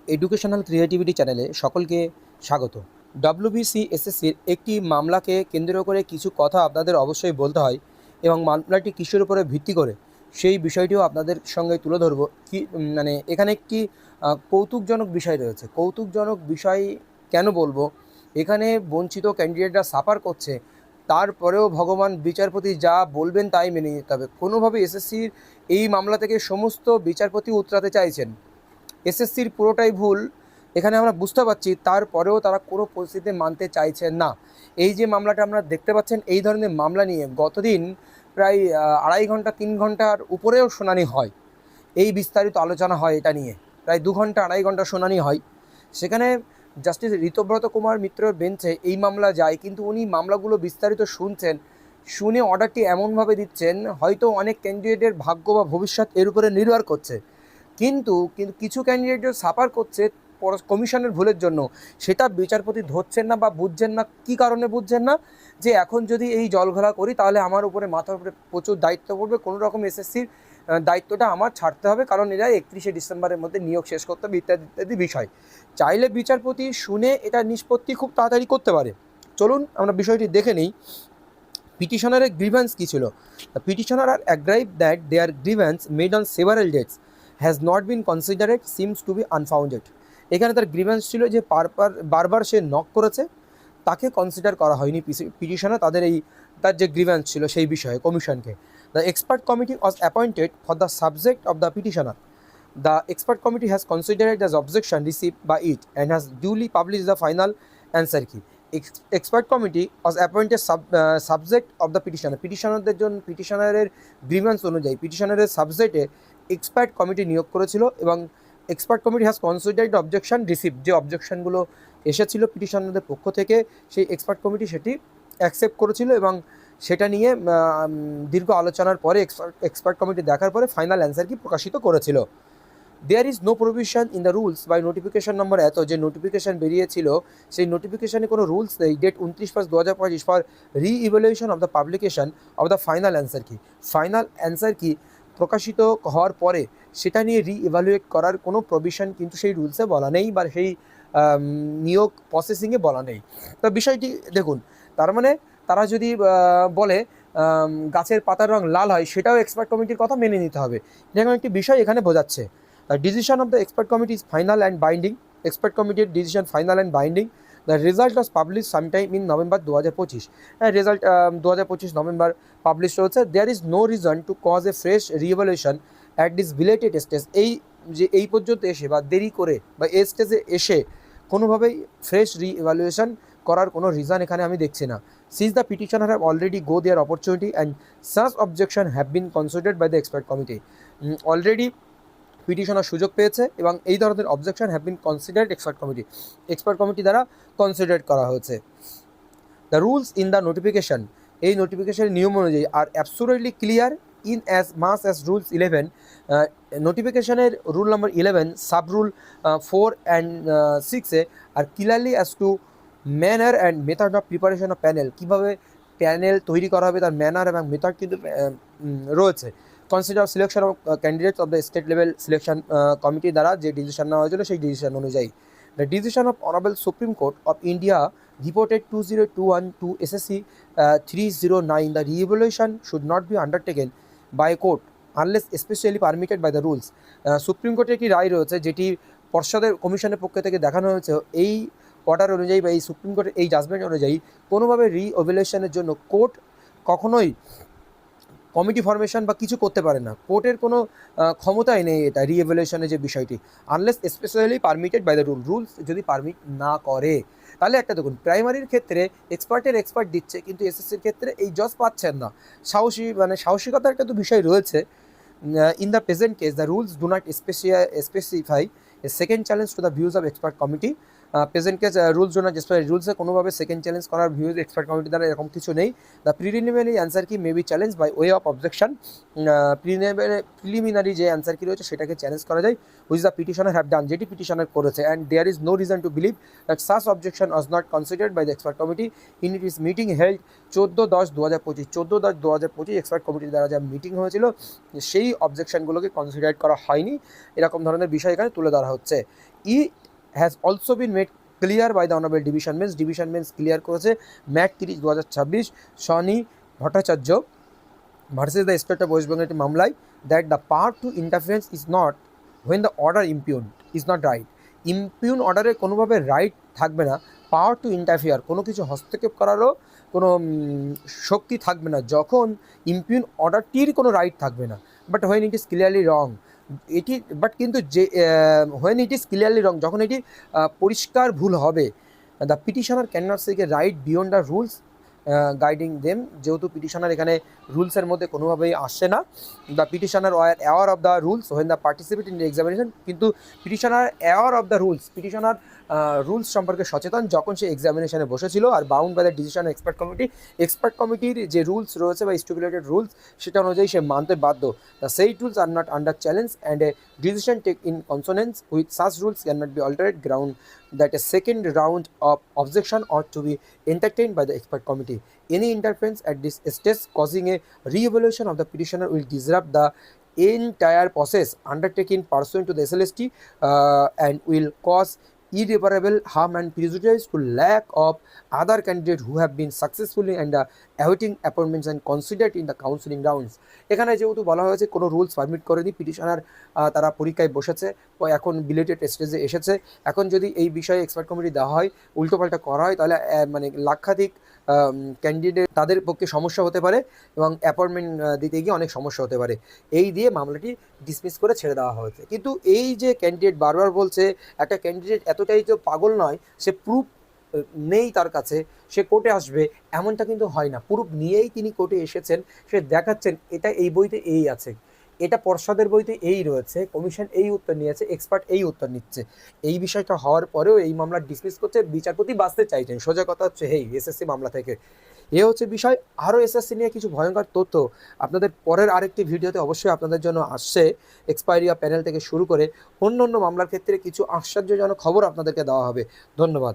Educational creativity চ্যানেলে সকলকে স্বাগত। ডব্লিউবিসিএসএসসির একটি মামলাকে কেন্দ্র করে কিছু কথা আপনাদের অবশ্যই বলতে হয় এবং মামলাটি কিসের উপরে ভিত্তি করে সেই বিষয়টিও আপনাদের সঙ্গে তুলে ধরবো। মানে এখানে একটি কৌতুকজনক বিষয় রয়েছে। কৌতুকজনক বিষয় কেন বলবো? এখানে বঞ্চিত ক্যান্ডিডেটরা সাফার করছে, তারপরেও ভগবান বিচারপতি যা বলবেন তাই মেনে নিতে হবে। কোনোভাবে এসএসসির এই মামলা থেকে সমস্ত বিচারপতি উতরাতে চাইছেন। এসএসসির পুরোটাই ভুল এখানে আমরা বুঝতে পারছি, তারপরেও তারা কোনো পরিস্থিতিতে মানতে চাইছেন না। এই যে মামলাটা আপনারা দেখতে পাচ্ছেন, এই ধরনের মামলা নিয়ে গতদিন প্রায় 2.5 ঘন্টা 3 ঘন্টার উপরেও শুনানি হয়। এই বিস্তারিত আলোচনা হয় এটা নিয়ে, প্রায় 2 ঘন্টা 2.5 ঘন্টা শুনানি হয়। সেখানে জাস্টিস ঋতব্রত কুমার মিত্রর বেঞ্চে এই মামলা যায়, কিন্তু উনি মামলাগুলো বিস্তারিত শুনছেন, শুনে অর্ডারটি এমনভাবে দিচ্ছেন হয়তো অনেক ক্যান্ডিডেটের ভাগ্য বা ভবিষ্যৎ এর উপরে নির্ভর করছে। কিন্তু কিছু ক্যান্ডিডেট সাফার করছে কমিশনের ভুলের জন্য, সেটা বিচারপতি ধরছেন না বা বুঝছেন না। কী কারণে বুঝছেন না? যে এখন যদি এই জলঘোলা করি তাহলে আমার উপরে মাথার উপরে প্রচুর দায়িত্ব পড়বে, কোনো রকম এসএসসির দায়িত্বটা আমার ছাড়তে হবে, কারণ এরা 31শে ডিসেম্বরের মধ্যে নিয়োগ শেষ করতে হবে, ইত্যাদি ইত্যাদি বিষয়। চাইলে বিচারপতি শুনে এটা নিষ্পত্তি খুব তাড়াতাড়ি করতে পারে। চলুন আমরা বিষয়টি দেখে নিই। পিটিশনারের গ্রিভেন্স কী ছিল? Petitioner are aggrieved that their grievance made on several dates has not been considered seems to be unfounded. এখানে তার গ্রিভেন্স ছিল যে বারবার সে নক করেছে, তাকে কনসিডার করা হয়নি পিটিশনার তার যে গ্রিভেন্স ছিল সেই বিষয়ে কমিশনকে। The expert committee was appointed for the subject of the petitioner. The expert committee has considered the objection received by it and has duly published the final answer key. Expert committee was appointed subject of the petitioner. পিটিশনারদের জন্য পিটিশনারের grievance অনুযায়ী পিটিশনারের সাবজেক্টে expert committee নিয়োগ করেছিল এবং expert committee has considered objection receive. যে অবজেকশনগুলো এসেছিল পিটিশনারদের পক্ষ থেকে, সেই এক্সপার্ট কমিটি সেটি অ্যাকসেপ্ট করেছিল এবং সেটা নিয়ে দীর্ঘ আলোচনার পরে এক্সপার্ট কমিটি দেখার পরে ফাইনাল অ্যান্সার কি প্রকাশিত করেছিল। There is no provision in the rules by notification number এত, যে নোটিফিকেশান বেরিয়েছিল সেই নোটিফিকেশানে কোনো রুলস নেই। Date 29/5/2025 for re-evaluation of the publication of the final answer key. Final answer key প্রকাশিত হওয়ার পরে সেটা নিয়ে রি-ইভ্যালুয়েট করার কোনো প্রভিশন কিন্তু সেই রুলসে বলা নেই বা সেই নিয়োগ প্রসেসিংয়ে বলা নেই। তো বিষয়টি দেখুন, তার মানে তারা যদি বলে গাছের পাতার রং লাল হয়, সেটাও এক্সপার্ট কমিটির কথা মেনে নিতে হবে। এরকম একটি বিষয় এখানে বোঝাচ্ছে। Decision of the expert committee is final and binding. Expert committee decision final and binding. The result was published sometime in November 2025. Result 2025 November published হচ্ছে। There is no reason to cause a fresh re-evaluation at this belated stage. এই পর্যন্ত এসে বা দেরি করে বা এই স্টেজে এসে কোনোভাবেই ফ্রেশ রি-ইভ্যালুয়েশন করার কোনো রিজন এখানে আমি দেখছি না। Since the petitioner have already go their opportunity and such objection have been considered by the expert committee. Already petitioner সুযোগ পেয়েছে এবং এই ধরনের objection have been considered expert committee দ্বারা কনসিডার করা হয়েছে। The rules in the notification, এই নোটিফিকেশনের নিয়ম অনুযায়ী are absolutely clear in as much as rules 11, নোটিফিকেশনের rule number 11 sub rule 4 and 6 are clearly as to manner and method of preparation of panel, কীভাবে panel তৈরি করা হবে তার ম্যানার এবং মেথড কিন্তু রয়েছে। Consider selection of candidates of the state level selection committee দ্বারা যে ডিসিশন নেওয়া হয়েছিল সেই ডিসিশন অনুযায়ী। The decision of honourable supreme court of India reported 2021 to SSC 309, the re-evaluation should not be undertaken by court unless specially permitted by the rules. Supreme কোর্টের একটি রায় রয়েছে যেটি পর্ষদের কমিশনের পক্ষ থেকে দেখানো হয়েছে। এই অর্ডার অনুযায়ী বা এই সুপ্রিম কোর্টের এই জাজমেন্ট অনুযায়ী কোনোভাবে রি-ইভ্যালুয়েশনের জন্য কোর্ট কখনোই কমিটি ফরমেশন বা কিছু করতে পারে না। কোর্টের কোনো ক্ষমতাই নেই এটা রি-ইভ্যালুয়েশনের যে বিষয়টি, unless specially permitted by the rules যদি পারমিট না করে। তাহলে একটা দেখুন, প্রাইমারির ক্ষেত্রে এক্সপার্ট দিচ্ছে, কিন্তু এসএসসির ক্ষেত্রে এই জজ পাচ্ছেন না। সাহসিকতার একটা তো বিষয় রয়েছে। In the present case the rules do not specify a second challenge to the views of expert committee. Present case rules do not specify, রুলসে কোনোভাবে সেকেন্ড চ্যালেঞ্জ করার ভিউজ এক্সপার্ট কমিটি দ্বারা এরকম কিছু নেই। The preliminary answer key may be challenge by way of objection. Preliminary যে answer key রয়েছে সেটাকে চ্যালেঞ্জ করা যায়, which the petitioner have done, যেটি পিটিশনার করেছে। And there is no reason to believe that such objection was not considered by the expert committee in it is meeting held 14/10/2025। 14/10/2025 expert কমিটির দ্বারা যা meeting হয়েছিল সেই অবজেকশনগুলোকে consider করা হয়নি, এরকম ধরনের বিষয় এখানে তুলে ধরা হচ্ছে। It has also been made clear by the honourable division bench clear করেছে MAT 30/2026 Soni Bhattacharya versus the state of West Bengal একটি মামলায় that the power to interference is not when the order impugned is not right. Impugned অর্ডারে কোনোভাবে right থাকবে না, পাওয়ার two interfere কোনো কিছু হস্তক্ষেপ করারও কোনো শক্তি থাকবে না যখন ইমপিউন অর্ডারটির কোনো রাইট থাকবে না। But when it is clearly wrong এটি বাট কিন্তু যে when it is clearly wrong যখন এটি পরিষ্কার ভুল হবে, the petitioner can not seek a right beyond the rules guiding them. যেহেতু পিটিশনার এখানে রুলসের মধ্যে কোনোভাবেই আসছে না। The petitioner were aware of the rules when the participate in examination, কিন্তু petitioner aware of the rules, petitioner rules সম্পর্কে সচেতন যখন সে এক্সামিনেশনে বসেছিল। আর bound by the decision expert কমিটির যে রুলস রয়েছে বা স্টিপুলেটেড রুলস সেটা অনুযায়ী সে মানতে বাধ্য। The said rules are not under challenge and a decision take in consonance with such rules can not be altered ground that a second round of objection ought to be entertained by the expert committee. Any interference at this stage causing a re-evaluation of the petitioner will disrupt the entire process undertaken pursuant to the SLST and will cause irreparable harm and prejudice to lack of other candidates who have been successfully and awaiting appointments and considered in the counseling rounds. এখানে যেহেতু বলা হয়েছে কোনো rules permit করেনি, petitioner তারা পরীক্ষায় বসেছে, এখন বিলেটেড স্টেজে এসেছে, এখন যদি এই বিষয়ে এক্সপার্ট কমিটি দেওয়া হয়, উল্টোপাল্টা করা হয়, তাহলে মানে লাক্ষাধিক ক্যান্ডিডেট তাদের পক্ষে সমস্যা হতে পারে এবং অ্যাপয়েন্টমেন্ট দিতে গিয়ে অনেক সমস্যা হতে পারে। এই দিয়ে মামলাটি ডিসমিস করে ছেড়ে দেওয়া হয়েছে। কিন্তু এই যে ক্যান্ডিডেট বারবার বলছে, একটা ক্যান্ডিডেট এতটাই তো পাগল নয়, সে প্রুফ নেই তার কাছে, সে কোর্টে আসবে, এমনটা কিন্তু হয় না। প্রুফ নিয়েই তিনি কোর্টে এসেছেন, সে দেখাচ্ছেন এটা এই বইতে এই আছে, এটা পর্ষদের বইতে এই রয়েছে, কমিশন এই উত্তর নিয়েছে, এক্সপার্ট এই উত্তর নিচ্ছে। এই বিষয়টা হওয়ার পরেও এই মামলা ডিসমিস করছে, বিচারপতি বাঁচতে চাইছেন। সোজা কথা হচ্ছে হেই এসএসসি মামলা থেকে। এ হচ্ছে বিষয়। আরও এসএসসি নিয়ে কিছু ভয়ঙ্কর তথ্য আপনাদের পরের আরেকটি ভিডিওতে অবশ্যই আপনাদের জন্য আসছে। এক্সপায়ারিয়া প্যানেল থেকে শুরু করে অন্য অন্য মামলার ক্ষেত্রে কিছু আশ্চর্যজনক খবর আপনাদেরকে দেওয়া হবে। ধন্যবাদ।